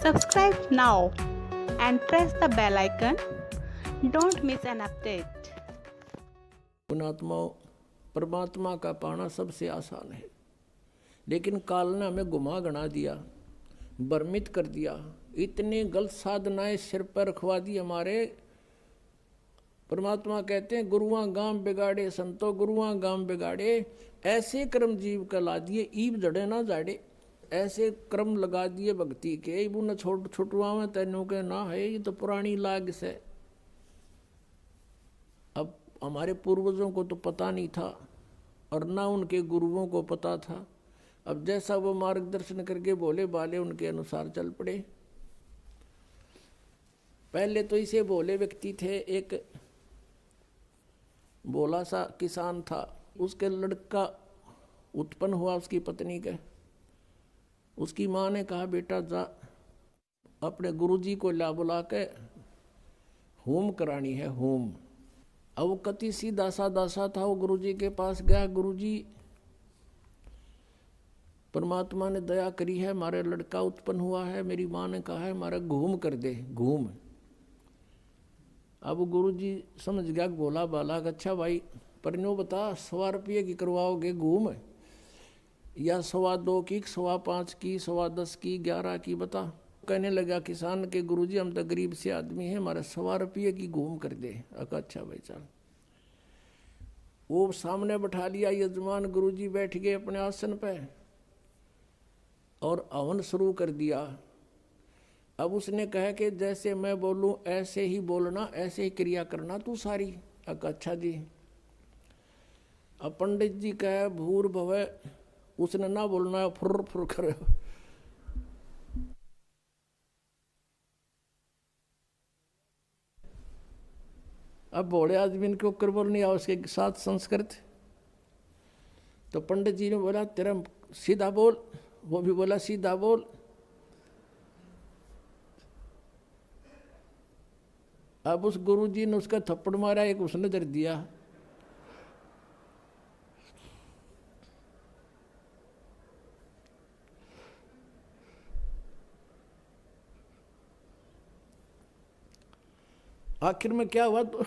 Subscribe now and press the bell icon. Don't miss an update. पुणात्माओं, परमात्मा का पाना सबसे आसान है, लेकिन काल ने हमें गुमा गना दिया, भ्रमित कर दिया। इतनी गलत साधनाएं सिर पर रखवा दी हमारे। परमात्मा कहते हैं गुरुआं गांव बिगाड़े संतो गुरुआं गांव बिगाड़े, ऐसे कर्म जीव का ला दिए ईब जड़े ना जाड़े। ऐसे क्रम लगा दिए भक्ति के, इबू न छोट छुटवा में तेनों के ना है, ये तो पुरानी लाग से। अब हमारे पूर्वजों को तो पता नहीं था और ना उनके गुरुओं को पता था। अब जैसा वो मार्गदर्शन करके बोले बाले उनके अनुसार चल पड़े। पहले तो इसे बोले व्यक्ति थे, एक भोला सा किसान था, उसके लड़का उत्पन्न हुआ उसकी पत्नी के। उसकी माँ ने कहा बेटा जा अपने गुरुजी को ला बुला के होम करानी है, होम। अब वो कति सी दासा था, वो गुरुजी के पास गया। गुरुजी परमात्मा ने दया करी है, हमारे लड़का उत्पन्न हुआ है, मेरी माँ ने कहा है हमारा घूम कर दे, घूम। अब गुरुजी समझ गया भोला बाला, अच्छा भाई पर नो बता 100 रुपये की करवाओगे घूम, या 2.25 की, 5.25 की, 10.25 की, 11 की, बता। कहने लगा किसान के गुरुजी हम तो गरीब से आदमी हैं, हमारा 100 रुपये की घूम कर दे। अच्छा भाई चल। वो सामने बैठा लिया यजमान, गुरुजी बैठ गए अपने आसन पे और हवन शुरू कर दिया। अब उसने कहा कि जैसे मैं बोलूं ऐसे ही बोलना, ऐसे ही क्रिया करना तू सारी। अच्छा जी। अब पंडित जी कहे भूर भवे, उसने ना बोलना है फुर फुर करे। अब भोले आदमी के ऊपर बोलनी है उसके साथ संस्कृत। तो पंडित जी ने बोला तेरा सीधा बोल, वो भी बोला सीधा बोल। अब उस गुरुजी ने उसका थप्पड़ मारा, एक उसने दर दिया। आखिर में क्या हुआ, तो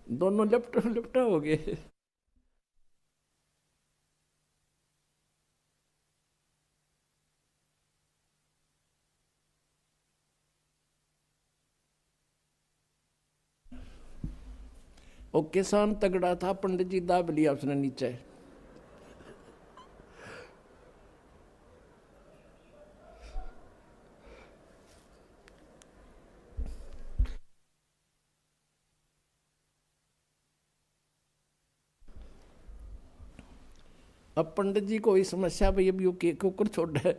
दोनों लिपटा हो गए। और किसान तगड़ा था, पंडित जी दाब लिया उसने नीचे। अब पंडित जी को ये समस्या भाई अब यू के कुकर छोड़ है।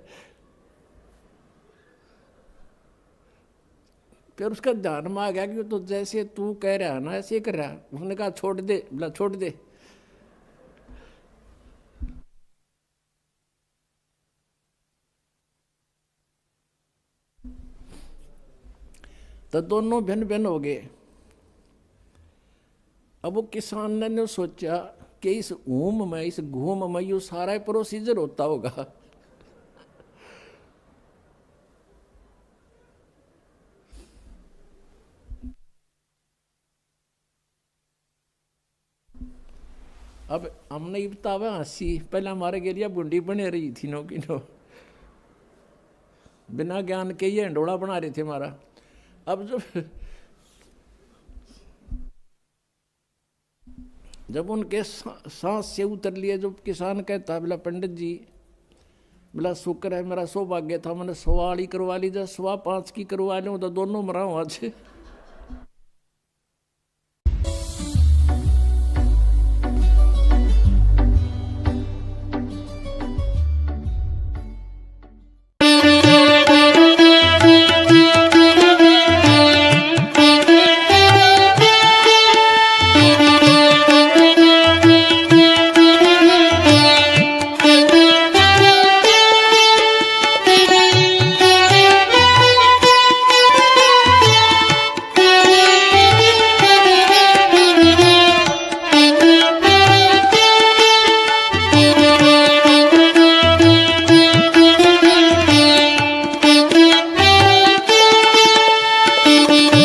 फिर उसका ध्यान में आ गया कि तो जैसे तू कह रहा है ना ऐसे कर रहा है। उसने कहा छोड़ दे, बोला छोड़ दे। तो दोनों भिन्न भिन्न हो गए। अब वो किसान ने सोचा कि इस ऊम में, इस घूम में यू सारा प्रोसीजर होता होगा। अब हमने ये बतावा हंसी, पहले हमारे गेलिया बुंडी बने रही थी नो की नो, बिना ज्ञान के ये हंडोड़ा बना रहे थे हमारा। अब जब उनके सांस से उतर लिए, जो किसान कहता बोला पंडित जी, बोला शुक्र है मेरा सौभाग्य था, मैंने 100 वाली करवा ली, जब 5.25 की करवा लूँ तो दोनों मरा हूँ आज। रे